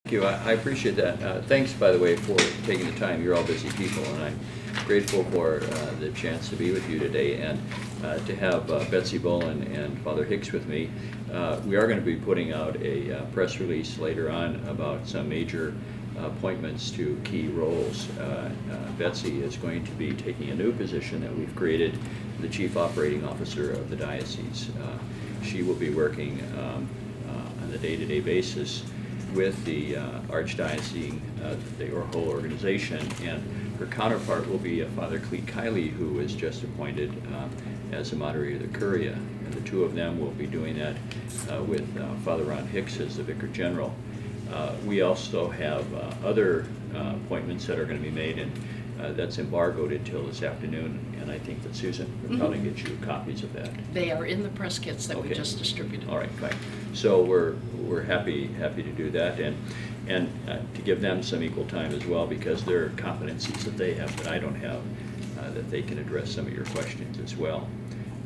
Thank you. I appreciate that. Thanks, by the way, for taking the time. You're all busy people, and I'm grateful for the chance to be with you today and to have Betsy Bolin and Father Hicks with me. We are going to be putting out a press release later on about some major appointments to key roles. Betsy is going to be taking a new position that we've created, the Chief Operating Officer of the diocese. She will be working on a day-to-day basis with the Archdiocese, the whole organization, and her counterpart will be Father Cleet Kiley, who was just appointed as the moderator of the Curia, and the two of them will be doing that with Father Ron Hicks as the Vicar General. We also have other appointments that are going to be made, and that's embargoed until this afternoon, and I think that Susan will probably get you copies of that. They are in the press kits that we just distributed. All right, fine. So we're happy to do that, and to give them some equal time as well, because there are competencies that they have that I don't have, that they can address some of your questions as well.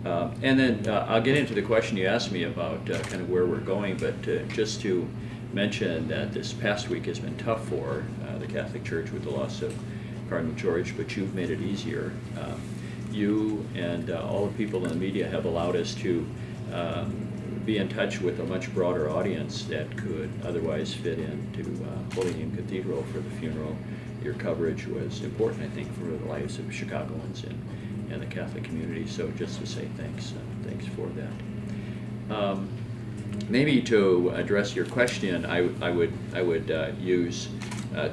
And then I'll get into the question you asked me about kind of where we're going, but just to mention that this past week has been tough for the Catholic Church with the loss of Cardinal George, but you've made it easier. You and all the people in the media have allowed us to be in touch with a much broader audience that could otherwise fit into Holy Name Cathedral for the funeral. Your coverage was important, I think, for the lives of Chicagoans and the Catholic community. So just to say thanks, thanks for that. Maybe to address your question, I would use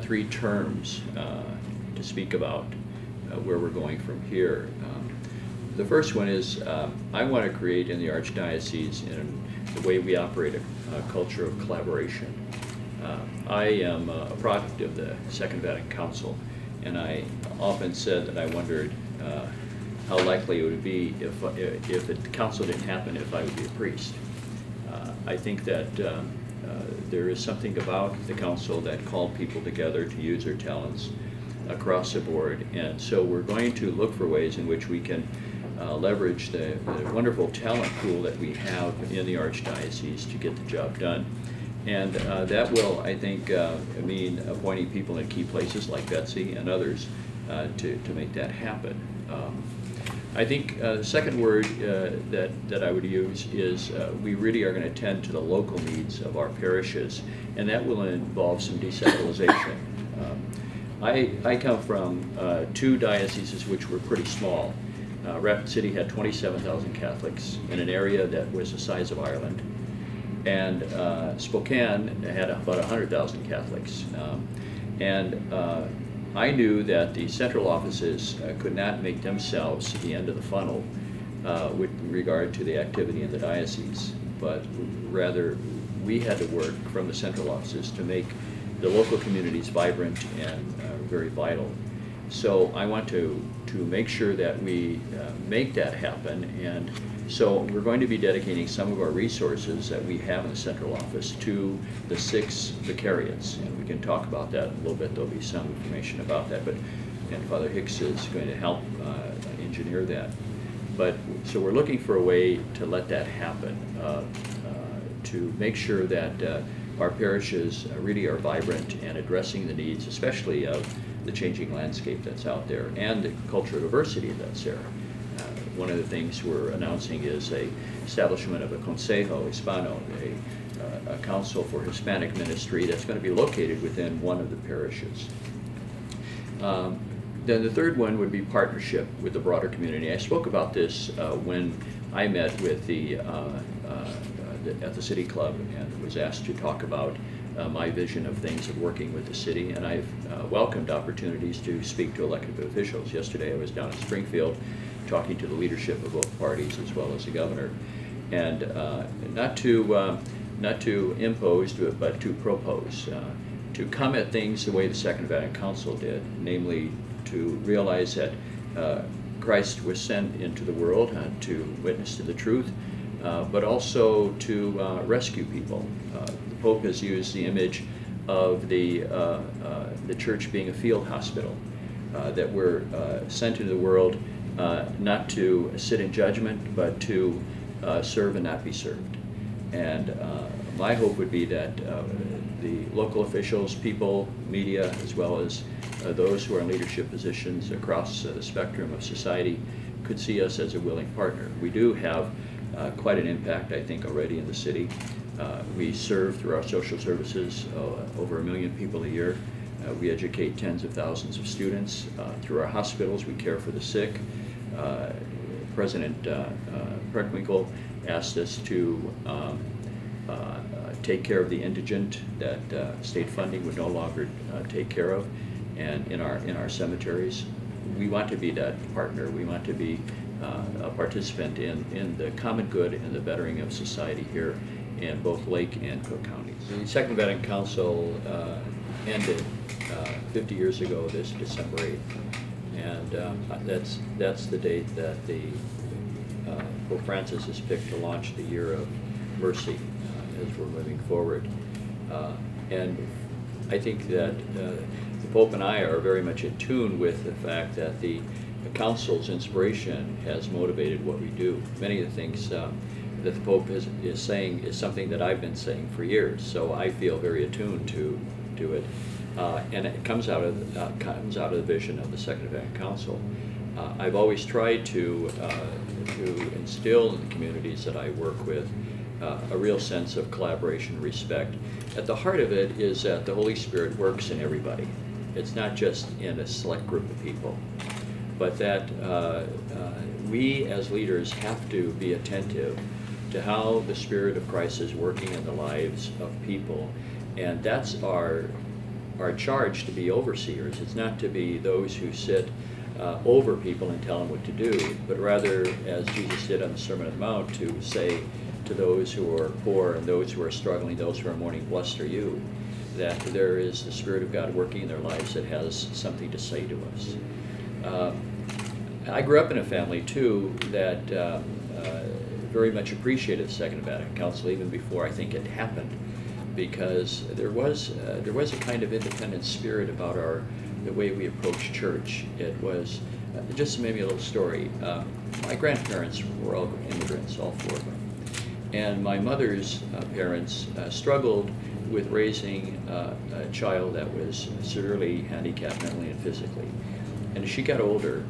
three terms to speak about where we're going from here. The first one is I want to create in the Archdiocese, in the way we operate, a culture of collaboration. I am a product of the Second Vatican Council, and I often said that I wondered how likely it would be if the council didn't happen, if I would be a priest. I think that there is something about the council that called people together to use their talents across the board, and so we're going to look for ways in which we can leverage the wonderful talent pool that we have in the Archdiocese to get the job done. And that will, I think, mean appointing people in key places like Betsy and others to make that happen. I think the second word that I would use is we really are going to tend to the local needs of our parishes, and that will involve some decentralization. I come from two dioceses which were pretty small. Rapid City had 27,000 Catholics in an area that was the size of Ireland, and Spokane had about 100,000 Catholics. I knew that the central offices could not make themselves the end of the funnel with regard to the activity in the diocese, but rather we had to work from the central offices to make the local communities vibrant and very vital. So I want to make sure that we make that happen, and so we're going to be dedicating some of our resources that we have in the central office to the 6 vicariates, and we can talk about that a little bit. There'll be some information about that, and Father Hicks is going to help engineer that. But so we're looking for a way to let that happen, to make sure that our parishes really are vibrant and addressing the needs, especially of the changing landscape that's out there and the cultural diversity that's there. One of the things we're announcing is a establishment of a Consejo Hispano, a council for Hispanic ministry that's going to be located within one of the parishes. Then the third one would be partnership with the broader community. I spoke about this when I met with at the City Club and was asked to talk about my vision of things of working with the city, and I've welcomed opportunities to speak to elected officials. Yesterday I was down in Springfield talking to the leadership of both parties as well as the governor, and not to impose, but to propose, to come at things the way the Second Vatican Council did, namely to realize that Christ was sent into the world to witness to the truth, but also to rescue people. The Pope has used the image of the church being a field hospital, that we're sent into the world not to sit in judgment, but to serve and not be served. And my hope would be that the local officials, people, media, as well as those who are in leadership positions across the spectrum of society could see us as a willing partner. We do have quite an impact, I think, already in the city. We serve through our social services over 1 million people a year. We educate tens of thousands of students. Through our hospitals, we care for the sick. President Preckwinkle asked us to take care of the indigent that state funding would no longer take care of, and in our cemeteries. We want to be that partner. We want to be a participant in the common good and the bettering of society here in both Lake and Cook counties. The Second Vatican Council ended 50 years ago this December 8th, and that's the date that the Pope Francis has picked to launch the Year of Mercy as we're moving forward. And I think that the Pope and I are very much in tune with the fact that the Council's inspiration has motivated what we do. Many of the things that the Pope is saying is something that I've been saying for years, so I feel very attuned to it. And it comes out of the vision of the Second Vatican Council. I've always tried to instill in the communities that I work with a real sense of collaboration and respect. At the heart of it is that the Holy Spirit works in everybody. It's not just in a select group of people, but that we as leaders have to be attentive to how the Spirit of Christ is working in the lives of people. And that's our charge, to be overseers. It's not to be those who sit over people and tell them what to do, but rather, as Jesus did on the Sermon on the Mount, to say to those who are poor and those who are struggling, those who are mourning, blessed are you, that there is the Spirit of God working in their lives that has something to say to us. I grew up in a family, too, that very much appreciated the Second Vatican Council, even before I think it happened, because there was a kind of independent spirit about the way we approach church. It was, just maybe a little story, my grandparents were all immigrants, all 4 of them. And my mother's parents struggled with raising a child that was severely handicapped mentally and physically. And as she got older,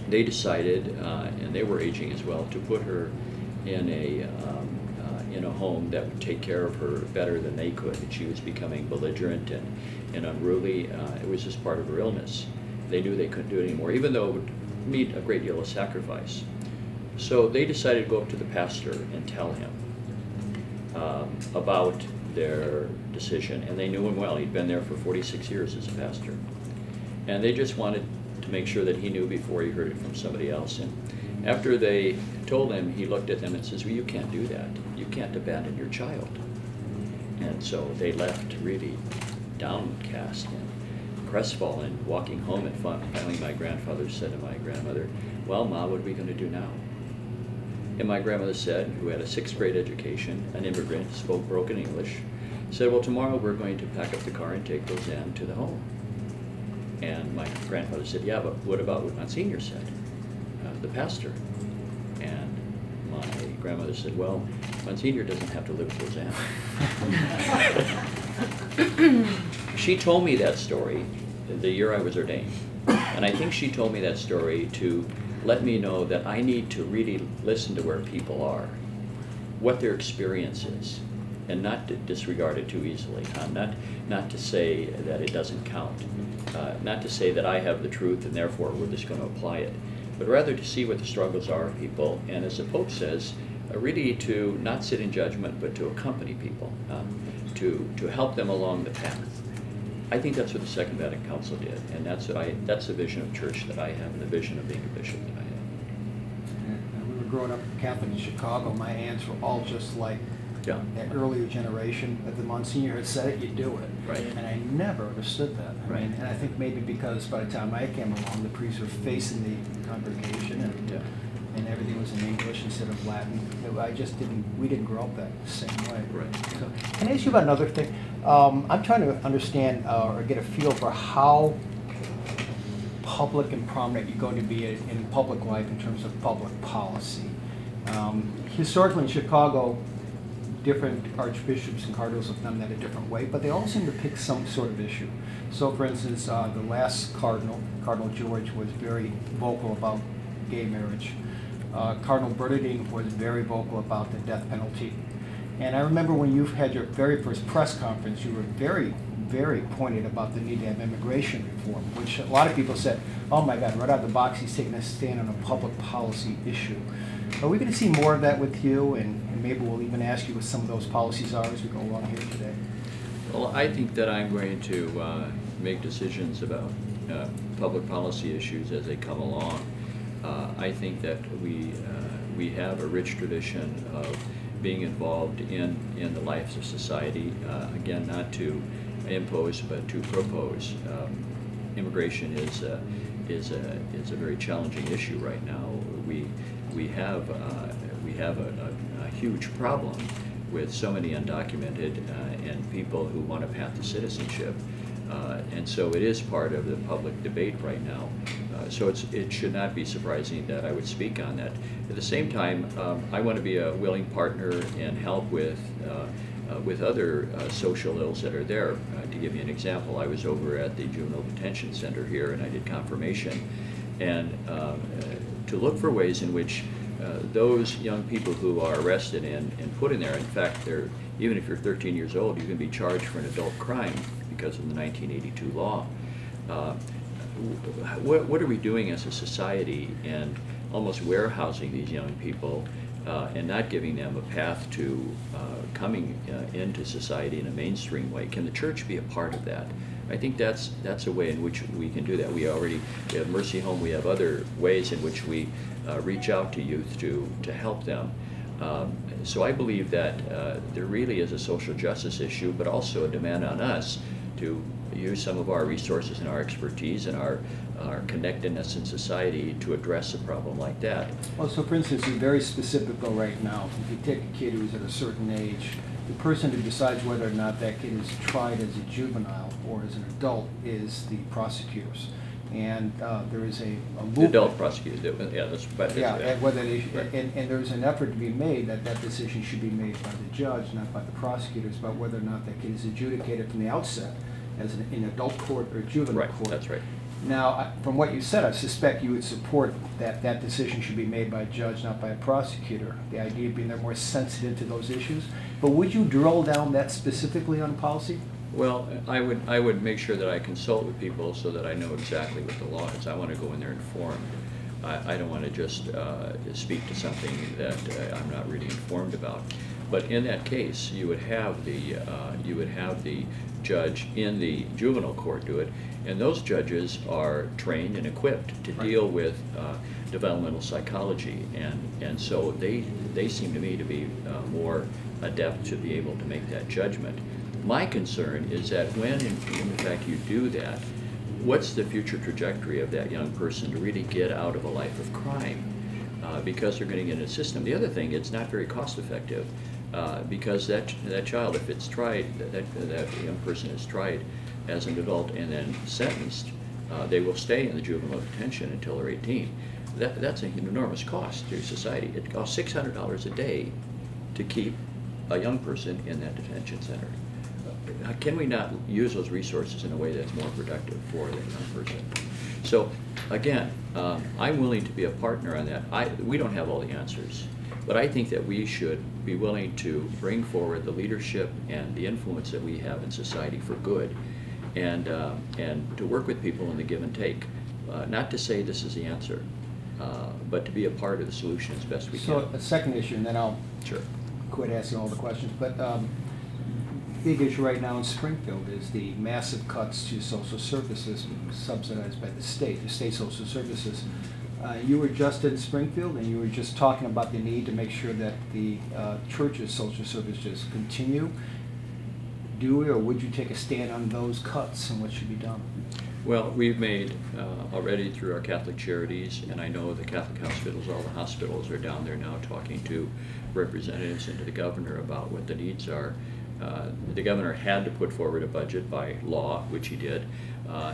they decided, and they were aging as well, to put her in a home that would take care of her better than they could. And she was becoming belligerent and unruly. It was just part of her illness. They knew they couldn't do it anymore, even though it would need a great deal of sacrifice. So they decided to go up to the pastor and tell him about their decision. And they knew him well. He'd been there for 46 years as a pastor. And they just wanted to make sure that he knew before he heard it from somebody else. And after they told him, he looked at them and says, well, you can't do that. You can't abandon your child. And so they left really downcast and crestfallen, walking home. And finally my grandfather said to my grandmother, well, Ma, what are we going to do now? And my grandmother said, who had a 6th grade education, an immigrant, spoke broken English, said, well, tomorrow we're going to pack up the car and take Roseanne to the home. And my grandfather said, yeah, but what about what Monsignor said, the pastor? And my grandmother said, well, Monsignor doesn't have to live with Roseanne. She told me that story the year I was ordained. And I think she told me that story to let me know that I need to really listen to where people are, what their experience is, and not to disregard it too easily. Not to say that it doesn't count, not to say that I have the truth and therefore we're just going to apply it, but rather to see what the struggles are of people, and as the Pope says, really to not sit in judgment, but to accompany people, to help them along the path. I think that's what the Second Vatican Council did, and that's the vision of church that I have, and the vision of being a bishop that I have. We were growing up Catholic in Chicago. My aunts were all just like that earlier generation. If the Monsignor had said it, you do it. Right. And I never understood that. I mean, and I think maybe because by the time I came along, the priests were facing the congregation, and everything was in English instead of Latin. We didn't grow up that same way. Right. So, can I ask you about another thing? I'm trying to understand or get a feel for how public and prominent you're going to be in public life in terms of public policy. Historically in Chicago, different archbishops and cardinals have done that a different way, but they all seem to pick some sort of issue. So, for instance, the last cardinal, Cardinal George, was very vocal about gay marriage. Cardinal Bernardine was very vocal about the death penalty. And I remember when you had your very first press conference, you were very, very pointed about the need to have immigration reform, which a lot of people said, oh my God, right out of the box, he's taking a stand on a public policy issue. Are we going to see more of that with you, and maybe we'll even ask you what some of those policies are as we go along here today? Well, I think that I'm going to make decisions about public policy issues as they come along. I think that we have a rich tradition of being involved in the lives of society. Again, not to impose, but to propose. Immigration is a very challenging issue right now. We have a huge problem with so many undocumented and people who want a path to citizenship. And so it is part of the public debate right now. So it should not be surprising that I would speak on that. At the same time, I want to be a willing partner and help with other social ills that are there. To give you an example, I was over at the Juvenile Detention Center here, and I did confirmation, and to look for ways in which those young people who are arrested and put in there, in fact, even if you're 13 years old, you can be charged for an adult crime because of the 1982 law. What are we doing as a society and almost warehousing these young people and not giving them a path to coming into society in a mainstream way? Can the church be a part of that? I think that's a way in which we can do that. We have Mercy Home, we have other ways in which we reach out to youth to help them. So I believe that there really is a social justice issue, but also a demand on us to use some of our resources and our expertise and our connectedness in society to address a problem like that. Well, so for instance, you're very specific though right now. If you take a kid who's at a certain age, the person who decides whether or not that kid is tried as a juvenile or as an adult is the prosecutors. And there is a movement. The adult prosecutors, yeah, that's better. Yeah, and, whether they, right. and there's an effort to be made that that decision should be made by the judge, not by the prosecutors, about whether or not that kid is adjudicated from the outset as in adult court or juvenile Right, court. that's right. Now, from what you said, I suspect you would support that that decision should be made by a judge, not by a prosecutor. The idea being they're more sensitive to those issues. But would you drill down that specifically on policy? Well, I would make sure that I consult with people so that I know exactly what the law is. I want to go in there informed. I don't want to just speak to something that I'm not really informed about. But in that case, you would have the judge in the juvenile court do it, and those judges are trained and equipped to deal with developmental psychology, and so they seem to me to be more adept to be able to make that judgment. My concern is that when, in fact, you do that, what's the future trajectory of that young person to really get out of a life of crime? Because they're going to get in a system. The other thing, it's not very cost effective because that child, if it's tried, that young person is tried as an adult and then sentenced, they will stay in the juvenile detention until they're 18. That's an enormous cost to society. It costs $600 a day to keep a young person in that detention center. Can we not use those resources in a way that's more productive for the young person? So again, I'm willing to be a partner on that. We don't have all the answers, but I think that we should be willing to bring forward the leadership and the influence that we have in society for good, and to work with people in the give and take. Not to say this is the answer, but to be a part of the solution as best we can. So a second issue, and then I'll quit asking all the questions. But big issue right now in Springfield is the massive cuts to social services subsidized by the state social services. You were just in Springfield, and you were just talking about the need to make sure that the church's social services continue. Do we, or would you take a stand on those cuts and what should be done? Well, we've made already through our Catholic charities, and I know the Catholic hospitals, all the hospitals are down there now talking to representatives and to the governor about what the needs are. The governor had to put forward a budget by law, which he did,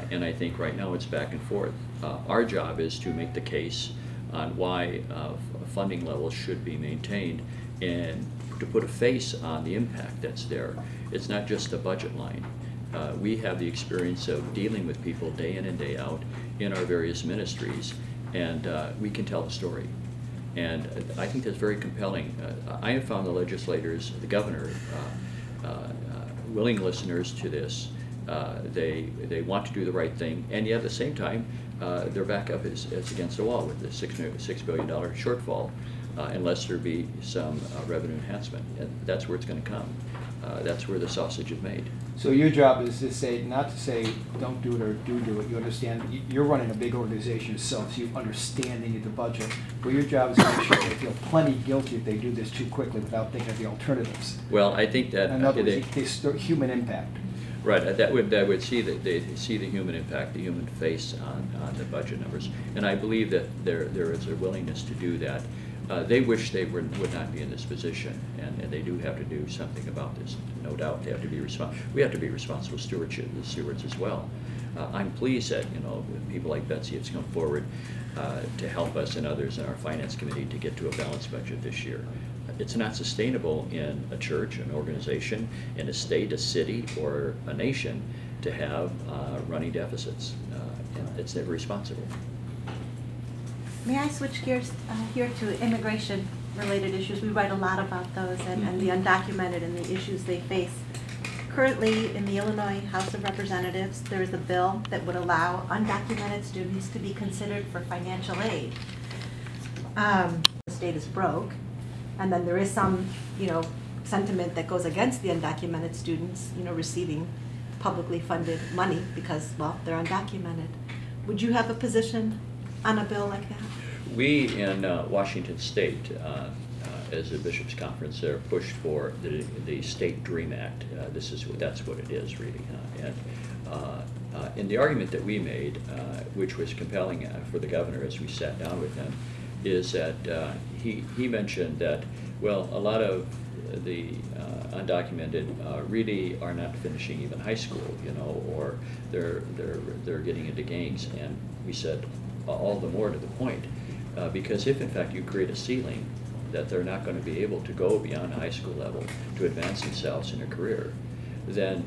and I think right now it's back and forth. Our job is to make the case on why funding levels should be maintained and to put a face on the impact that's there. It's not just a budget line. We have the experience of dealing with people day in and day out in our various ministries, and we can tell the story. And I think that's very compelling. I have found the legislators, the governor, willing listeners to this. They want to do the right thing, and yet at the same time, their backup is against the wall with the $6 billion shortfall, unless there be some revenue enhancement. And that's where it's going to come. That's where the sausage is made. So your job is to say, not to say don't do it or do it. You understand, you're running a big organization yourself, so you understand they need the budget. But your job is to make sure they feel plenty guilty if they do this too quickly without thinking of the alternatives. Well, I think that in other words, they start human impact. Right, that would see that they see the human impact, the human face on the budget numbers, and I believe that there is a willingness to do that. They wish they would not be in this position, and they do have to do something about this. No doubt, they have to be we have to be responsible stewards as well. I'm pleased that people like Betsy have come forward to help us and others in our finance committee to get to a balanced budget this year. It's not sustainable in a church, an organization, in a state, a city, or a nation to have running deficits. And it's never responsible. May I switch gears here to immigration-related issues? We write a lot about those and the undocumented and the issues they face. Currently, in the Illinois House of Representatives, there is a bill that would allow undocumented students to be considered for financial aid. The state is broke, and then there is some, sentiment that goes against the undocumented students, receiving publicly funded money because, well, they're undocumented. Would you have a position on a bill like that? We in Washington State, as a Bishops' Conference there, pushed for the State Dream Act. That's what it is, really. And the argument that we made, which was compelling for the governor as we sat down with him, is that he mentioned that, well, a lot of the undocumented really are not finishing even high school, or they're getting into gangs. And we said, all the more to the point, because if in fact you create a ceiling that they're not going to be able to go beyond a high school level to advance themselves in a career, then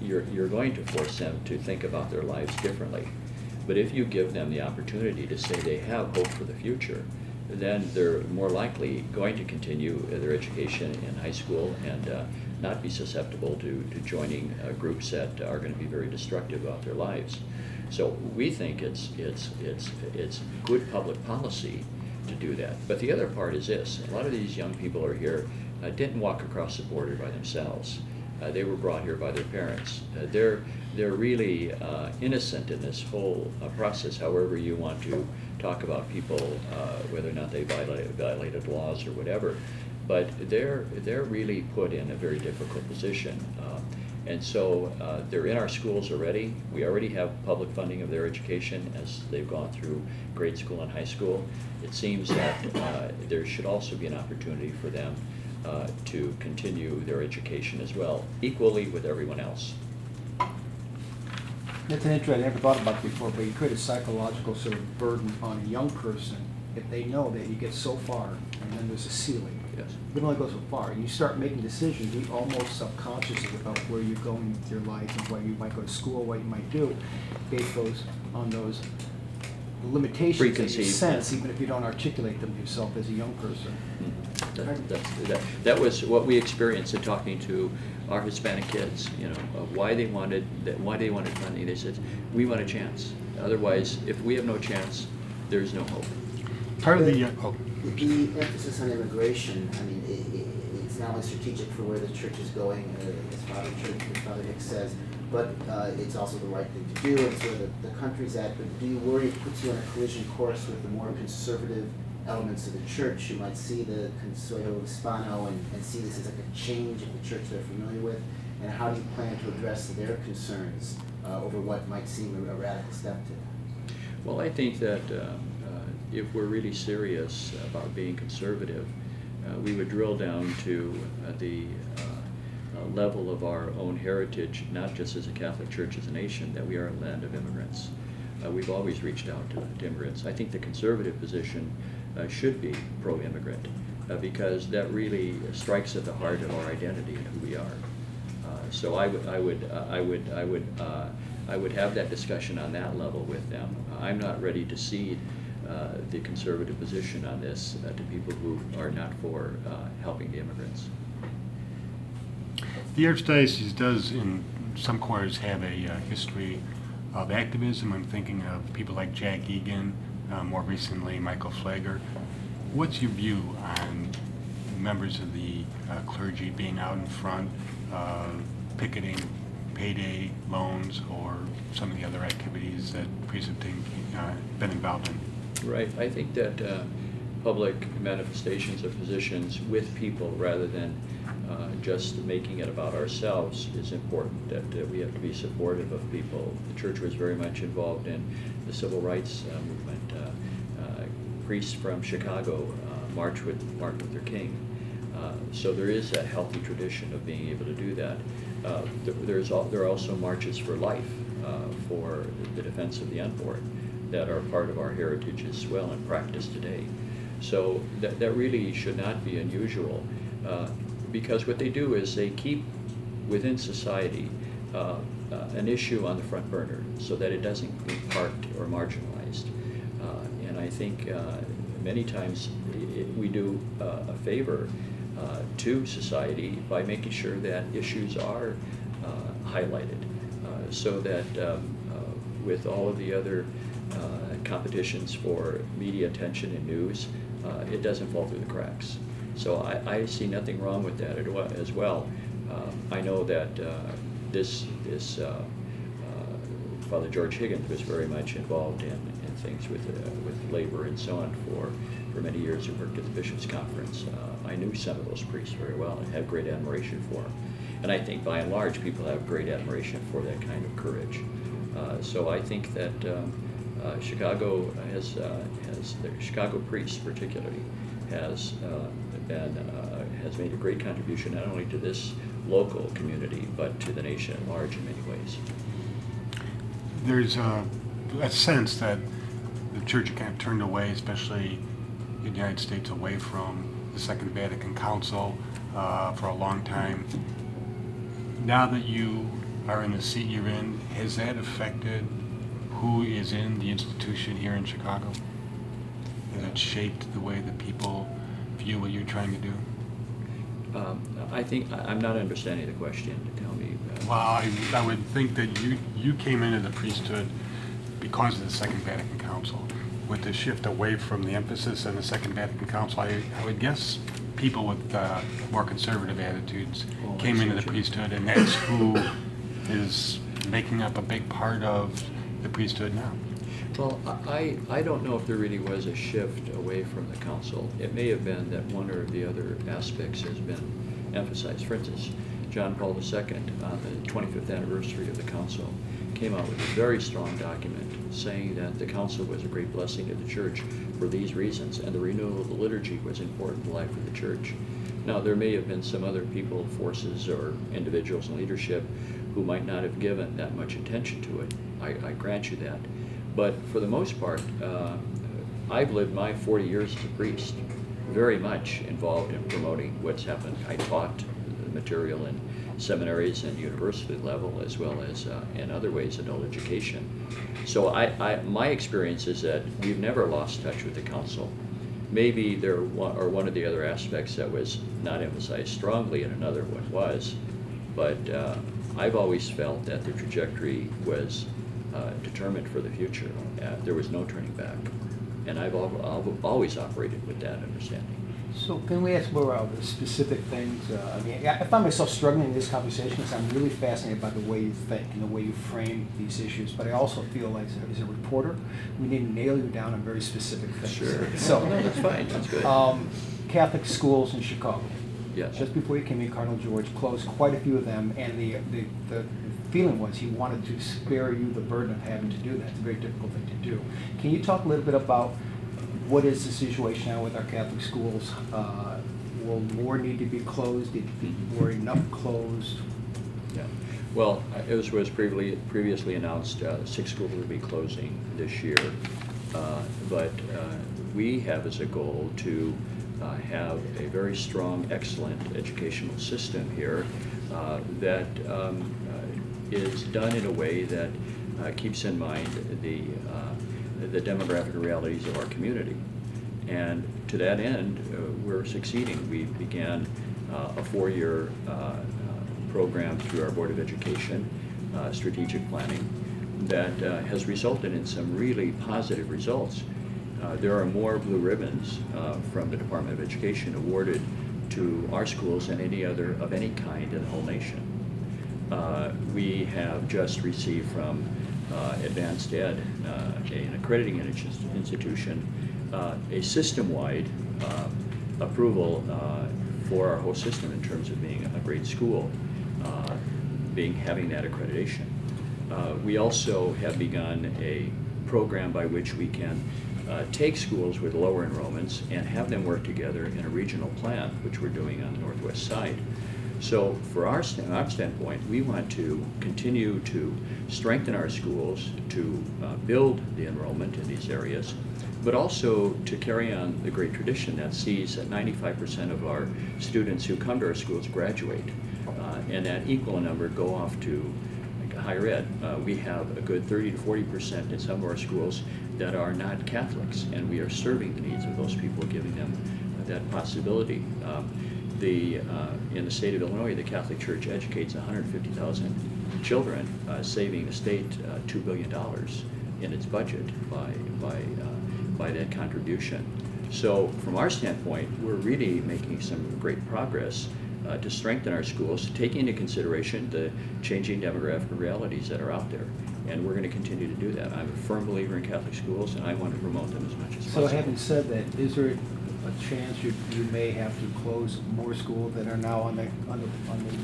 you're going to force them to think about their lives differently. But if you give them the opportunity to say they have hope for the future, then they're more likely going to continue their education in high school and not be susceptible to joining groups that are going to be very destructive about their lives. So we think it's good public policy to do that. But the other part is this: a lot of these young people are here didn't walk across the border by themselves. They were brought here by their parents. They're really innocent in this whole process, however you want to talk about people, whether or not they violated laws or whatever. But they're really put in a very difficult position. And so they're in our schools already. We already have public funding of their education as they've gone through grade school and high school. It seems that there should also be an opportunity for them to continue their education as well, equally with everyone else. That's an interesting, I never thought about it before, but you create a psychological sort of burden on a young person if they know that you get so far and then there's a ceiling. Yes. You can only go so far. And you start making decisions, you almost subconsciously about where you're going with your life and where you might go to school, what you might do, based on those limitations that you Preconceived. sense, even if you don't articulate them yourself as a young person. That was what we experienced in talking to our Hispanic kids. Why they wanted funding. They said, we want a chance. Otherwise, if we have no chance, there's no hope. Part of the The emphasis on immigration, I mean, it's not only strategic for where the church is going, as Father Hicks says, but it's also the right thing to do, and it's where the country's at. But do you worry it puts you on a collision course with the more conservative elements of the church who might see the Consuelo Hispano and see this as like a change in the church they're familiar with? And how do you plan to address their concerns over what might seem a radical step to them? Well, I think that if we're really serious about being conservative, we would drill down to the level of our own heritage, not just as a Catholic Church, as a nation, that we are a land of immigrants. We've always reached out to immigrants. I think the conservative position should be pro-immigrant. because that really strikes at the heart of our identity and who we are. So I would have that discussion on that level with them. I'm not ready to cede the conservative position on this to people who are not for helping the immigrants. The Archdiocese does, in some quarters, have a history of activism. I'm thinking of people like Jack Egan, more recently Michael Flagger. What's your view on members of the clergy being out in front, picketing payday loans or some of the other activities that priests have been involved in? Right. I think that public manifestations of positions with people rather than just making it about ourselves is important, that we have to be supportive of people. The church was very much involved in the civil rights movement. Priests from Chicago marched with Martin Luther King. So there is a healthy tradition of being able to do that. There are also marches for life, for the defense of the unborn, that are part of our heritage as well and practice today. So that really should not be unusual, because what they do is they keep within society an issue on the front burner so that it doesn't be parked or marginalized. And I think many times we do a favor to society by making sure that issues are highlighted, so that with all of the other competitions for media attention and news, it doesn't fall through the cracks. So I see nothing wrong with that as well. I know that Father George Higgins was very much involved in things with labor and so on for many years. He worked at the Bishops' Conference. I knew some of those priests very well and had great admiration for them. And I think by and large people have great admiration for that kind of courage. So I think that Chicago the Chicago priests particularly has made a great contribution not only to this local community but to the nation at large in many ways. There's a sense that the church kind of turned away, especially in the United States, away from the Second Vatican Council for a long time. Now that you are in the seat you're in, has that affected who is in the institution here in Chicago? Has it shaped the way that people view what you're trying to do? I think I'm not understanding the question. Tell me. Well, I would think that you came into the priesthood because of the Second Vatican Council. With the shift away from the emphasis on the Second Vatican Council, I would guess people with more conservative attitudes came into the priesthood, and that's who is making up a big part of the priesthood now. Well, I don't know if there really was a shift away from the council. It may have been that one or the other aspects has been emphasized. For instance, John Paul II, on the 25th anniversary of the council, came out with a very strong document saying that the council was a great blessing to the church for these reasons, and the renewal of the liturgy was important in the life of the church. Now, there may have been some other people, forces, or individuals in leadership who might not have given that much attention to it. I grant you that. But for the most part, I've lived my 40 years as a priest very much involved in promoting what's happened. I taught the material in seminaries and university level, as well as in other ways adult education. So my experience is that we've never lost touch with the council. Maybe there are one of the other aspects that was not emphasized strongly and another one was, but I've always felt that the trajectory was determined for the future. There was no turning back, and I've always operated with that understanding. So can we ask more about the specific things? I mean, I find myself struggling in this conversation because I'm really fascinated by the way you think and the way you frame these issues, but I also feel like as a reporter, we need to nail you down on very specific things. Sure. So, no, that's fine. That's good. Catholic schools in Chicago. Yes. Just before you came in, Cardinal George closed quite a few of them, and the feeling was he wanted to spare you the burden of having to do that. It's a very difficult thing to do. Can you talk a little bit about what is the situation now with our Catholic schools? Will more need to be closed? Were enough closed? Yeah. Well, it was previously announced 6 schools will be closing this year, but we have as a goal to have a very strong, excellent educational system here that is done in a way that keeps in mind the demographic realities of our community. And to that end, we're succeeding. We began a 4-year program through our Board of Education, strategic planning, that has resulted in some really positive results. There are more blue ribbons from the Department of Education awarded to our schools than any other of any kind in the whole nation. We have just received from Advanced Ed, an accrediting institution, a system-wide approval for our whole system in terms of being a great school, having that accreditation. We also have begun a program by which we can take schools with lower enrollments and have them work together in a regional plan, which we're doing on the northwest side. So for our standpoint, we want to continue to strengthen our schools, to build the enrollment in these areas, but also to carry on the great tradition that sees that 95% of our students who come to our schools graduate, and that equal number go off to higher ed. We have a good 30 to 40% in some of our schools that are not Catholics, and we are serving the needs of those people, giving them that possibility. In the state of Illinois, the Catholic Church educates 150,000 children, saving the state $2 billion in its budget by that contribution. So from our standpoint, we're really making some great progress to strengthen our schools, taking into consideration the changing demographic realities that are out there. And we're going to continue to do that. I'm a firm believer in Catholic schools, and I want to promote them as much as possible. So having said that, is there a chance you may have to close more schools that are now on the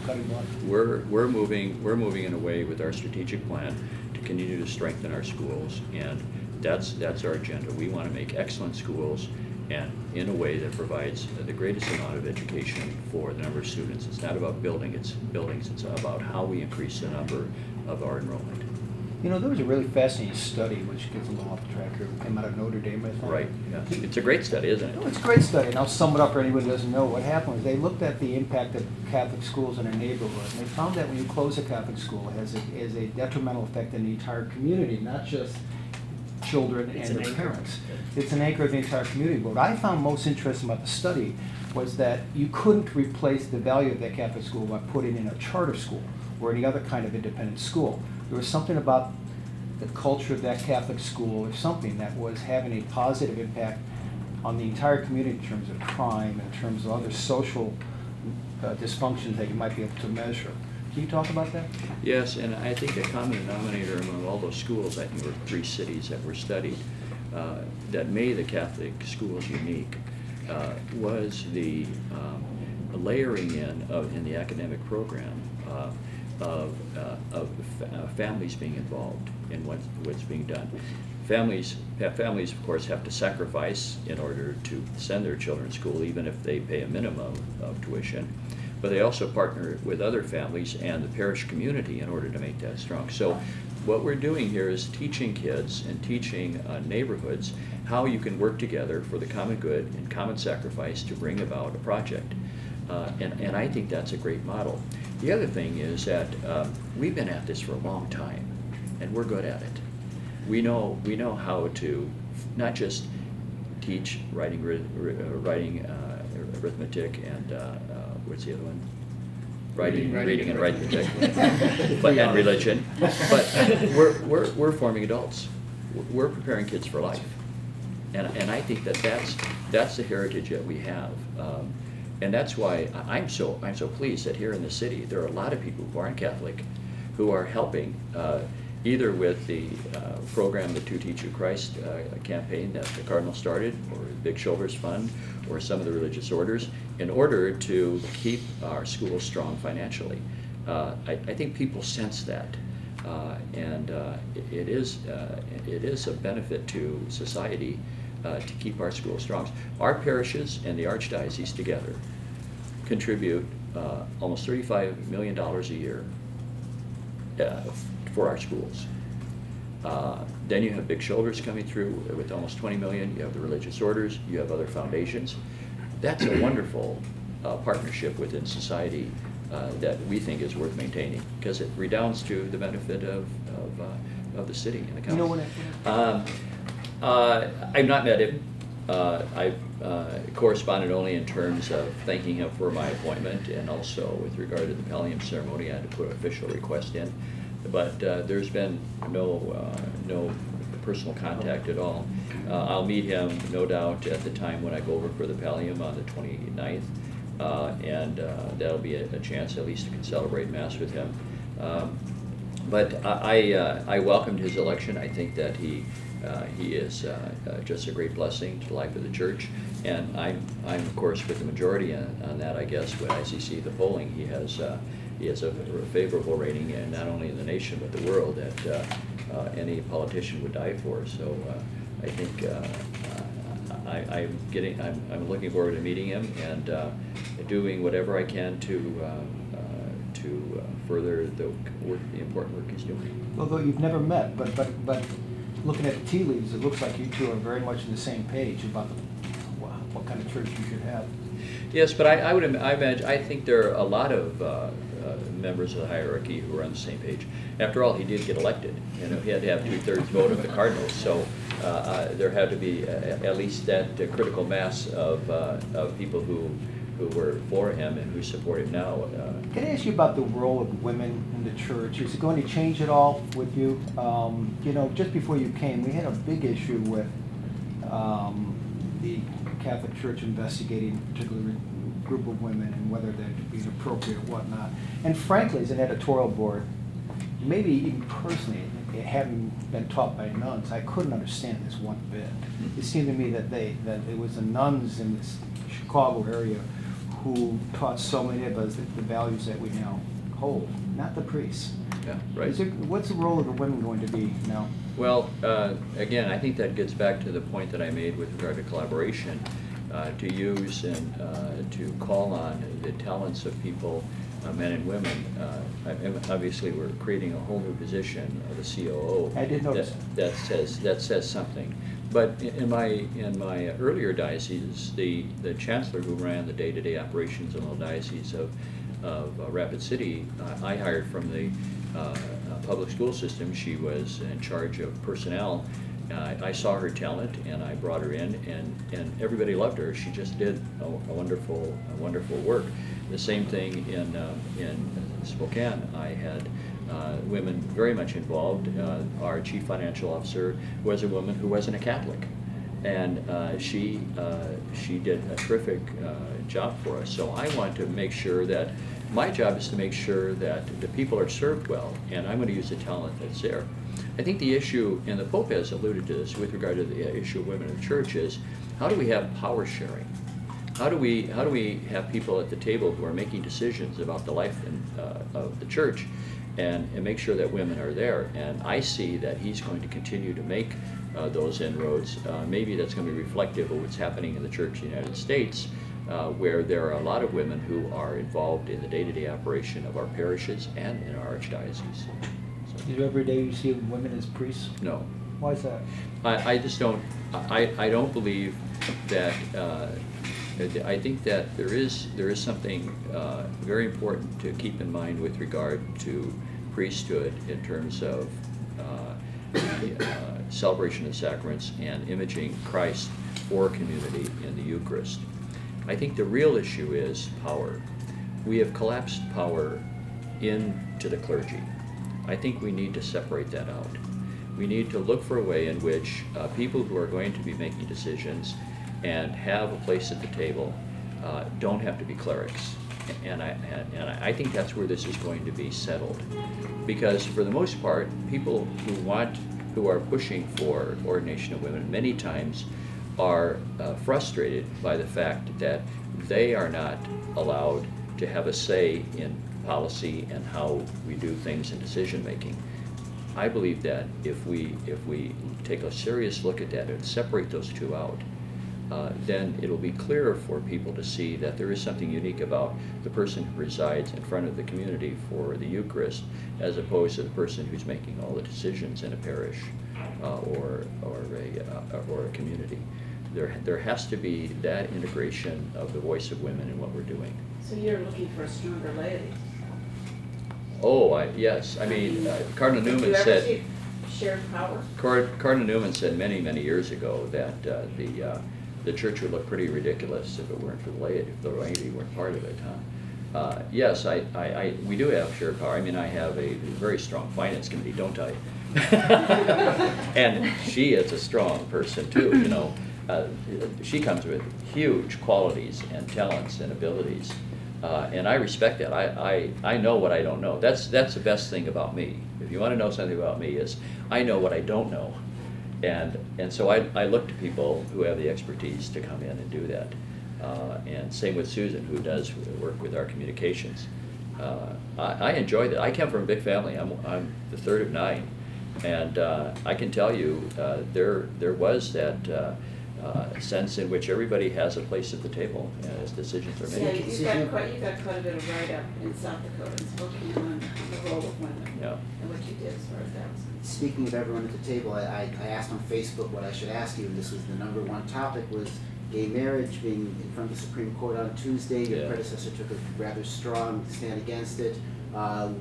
cutting block? We're moving in a way with our strategic plan to continue to strengthen our schools, and that's our agenda. We want to make excellent schools, and in a way that provides the greatest amount of education for the number of students. It's not about buildings, it's about how we increase the number of our enrollment. You know, there was a really fascinating study, which gets a little off track here, came out of Notre Dame, I think. Right, yes. It's a great study, isn't it? No, it's a great study, and I'll sum it up for anyone who doesn't know. What happened was they looked at the impact of Catholic schools in a neighborhood, and they found that when you close a Catholic school, it has a detrimental effect in the entire community, not just children and their parents. It's an anchor of the entire community. But what I found most interesting about the study was that you couldn't replace the value of that Catholic school by putting in a charter school or any other kind of independent school. There was something about the culture of that Catholic school or something that was having a positive impact on the entire community in terms of crime, in terms of other social dysfunctions that you might be able to measure. Can you talk about that? Yes, and I think a common denominator among all those schools, I think there were 3 cities that were studied, that made the Catholic schools unique, was the layering in the academic program of families being involved in what's being done. Families, of course, have to sacrifice in order to send their children to school, even if they pay a minimum of tuition. But they also partner with other families and the parish community in order to make that strong. So what we're doing here is teaching kids and teaching neighborhoods how you can work together for the common good and common sacrifice to bring about a project. And I think that's a great model. The other thing is that we've been at this for a long time, and we're good at it. We know how to not just teach writing, arithmetic, and what's the other one? Reading and arithmetic, and religion. But we're forming adults. We're preparing kids for life, and I think that's the heritage that we have. And that's why I'm so pleased that here in the city there are a lot of people who aren't Catholic who are helping either with the program, the To Teach You Christ campaign that the Cardinal started, or the Big Shoulders Fund, or some of the religious orders, in order to keep our schools strong financially. I think people sense that, and it is a benefit to society to keep our schools strong. Our parishes and the Archdiocese together contribute almost $35 million a year for our schools. Then you have Big Shoulders coming through with almost $20 million. You have the religious orders. You have other foundations. that's a wonderful partnership within society that we think is worth maintaining, because it redounds to the benefit of the city and the county. You know, when I've not met him. I've corresponded only in terms of thanking him for my appointment, and also with regard to the pallium ceremony, I had to put an official request in. But there's been no personal contact at all. I'll meet him, no doubt, at the time when I go over for the pallium on the 29th, and that'll be a chance at least to celebrate Mass with him. But I welcomed his election. I think that he is just a great blessing to the life of the church, and I'm of course with the majority on that. I guess when I see the polling, he has a favorable rating, and not only in the nation but the world, that any politician would die for. So I think I'm looking forward to meeting him and doing whatever I can to further the important work he's doing. although you've never met, but looking at the tea leaves, it looks like you two are very much on the same page about what kind of church you should have. Yes, but I imagine, I think there are a lot of members of the hierarchy who are on the same page. After all, he did get elected. You know, he had to have 2/3 vote of the cardinals, so there had to be at least that critical mass of people who were for him and who support him now. Can I ask you about the role of women in the church? Is it going to change at all with you? You know, just before you came, we had a big issue with the Catholic Church investigating a particular group of women and whether that would be appropriate or whatnot. And frankly, as an editorial board, maybe even personally, having been taught by nuns, I couldn't understand this one bit. It seemed to me that it was the nuns in this Chicago area who taught so many of us the values that we now hold, not the priests. Yeah, right. What's the role of the women going to be now? Well, again, I think that gets back to the point that I made with regard to collaboration, to use and to call on the talents of people, men and women. Obviously, we're creating a whole new position of the COO. I did notice that says something. But in my earlier diocese, the chancellor who ran the day-to-day operations in the diocese of Rapid City, I hired from the public school system. She was in charge of personnel. I saw her talent and I brought her in, and everybody loved her. She just did a wonderful work. The same thing in Spokane. I had women very much involved. Our chief financial officer was a woman who wasn't a Catholic, and she did a terrific job for us. So I want to make sure that my job is to make sure that the people are served well, and I'm going to use the talent that's there. I think the issue, and the Pope has alluded to this with regard to the issue of women in the church, is how do we have power sharing? How do we have people at the table who are making decisions about the life of the church, and make sure that women are there? And I see that he's going to continue to make those inroads. Maybe that's going to be reflective of what's happening in the Church in the United States, where there are a lot of women who are involved in the day-to-day operation of our parishes and in our archdiocese. Is there every day you see women as priests? No. Why is that? I just don't. I don't believe that. I think that there is something very important to keep in mind with regard to priesthood in terms of celebration of sacraments and imaging Christ for community in the Eucharist. I think the real issue is power. We have collapsed power into the clergy. I think we need to separate that out. We need to look for a way in which people who are going to be making decisions and have a place at the table don't have to be clerics. And I think that's where this is going to be settled. Because for the most part, people who are pushing for ordination of women many times are frustrated by the fact that they are not allowed to have a say in policy and how we do things in decision making. I believe that if we take a serious look at that and separate those two out, then it'll be clearer for people to see that there is something unique about the person who resides in front of the community for the Eucharist, as opposed to the person who's making all the decisions in a parish or a community. there has to be that integration of the voice of women in what we're doing. So you're looking for a stronger laity? Oh, yes. I mean, Cardinal Newman Did you ever said. see shared power? Cardinal Newman said many, many years ago that the church would look pretty ridiculous if it weren't for the laity, if the laity weren't part of it. Yes, we do have shared power. I mean, I have a very strong finance committee, don't I? And she is a strong person too, you know. She comes with huge qualities and talents and abilities, and I respect that. I know what I don't know. That's the best thing about me. If you want to know something about me, is I know what I don't know, and so I look to people who have the expertise to come in and do that. And same with Susan, who does work with our communications. I enjoy that. I come from a big family. I'm the third of 9, and I can tell you there was that sense in which everybody has a place at the table as decisions are Yeah, made. you've got quite a bit of write-up in South Dakota and spoken on the role of women Yeah. and what you did as far as that was concerned. Speaking of everyone at the table, I asked on Facebook what I should ask you, and this was the #1 topic, was gay marriage being in front of the Supreme Court on Tuesday. Your Yeah. predecessor took a rather strong stand against it.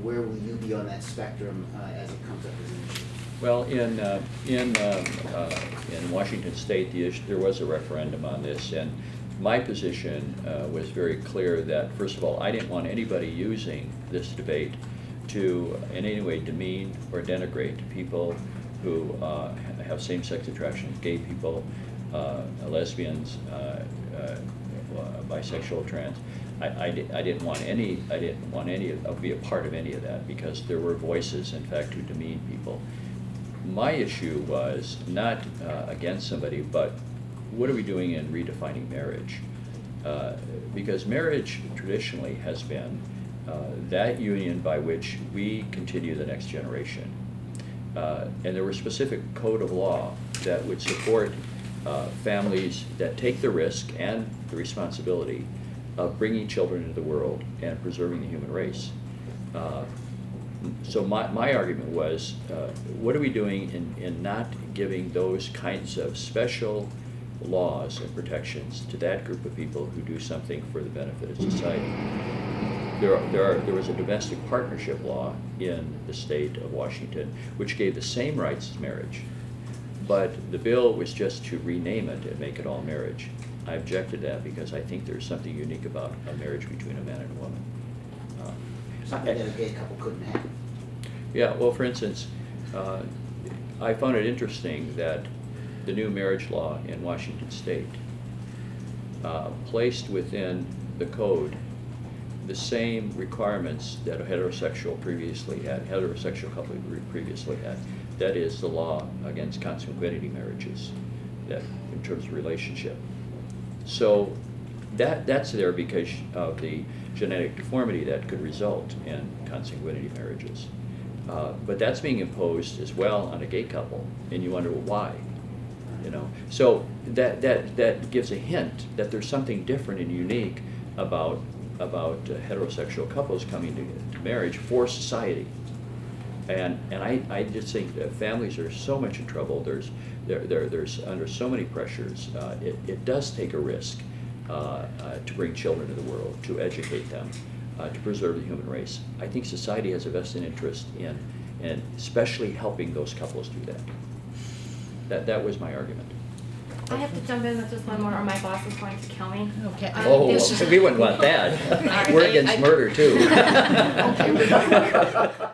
Where will you be on that spectrum as it comes up as an issue? Well, in Washington State, there was a referendum on this, and my position was very clear that, first of all, I didn't want anybody using this debate to in any way demean or denigrate people who have same-sex attractions, gay people, lesbians, bisexual, trans. I didn't want any to be a part of any of that, because there were voices, in fact, who demean people. My issue was not against somebody, but what are we doing in redefining marriage? Because marriage traditionally has been that union by which we continue the next generation. And there were specific code of law that would support families that take the risk and the responsibility of bringing children into the world and preserving the human race. So my argument was, what are we doing in not giving those kinds of special laws and protections to that group of people who do something for the benefit of society? There was a domestic partnership law in the state of Washington which gave the same rights as marriage, but the bill was just to rename it and make it all marriage. I objected to that because I think there's something unique about a marriage between a man and a woman. Something that a gay couple couldn't have. Yeah, well, for instance, I found it interesting that the new marriage law in Washington State placed within the code the same requirements that a heterosexual couple previously had. That is the law against consanguinity marriages, that in terms of relationship. So that's there because of the genetic deformity that could result in consanguinity marriages. But that's being imposed as well on a gay couple, and you wonder, well, why? You know, so that gives a hint that there's something different and unique about heterosexual couples coming to marriage for society. And I just think that families are so much in trouble. There's under so many pressures. It does take a risk to bring children to the world, to educate them, to preserve the human race. I think society has a vested interest in especially helping those couples do that. That was my argument. I have to jump in with just one more, or my boss is going to kill me. Okay. Oh, This is- we wouldn't want that. We're against murder too. Okay.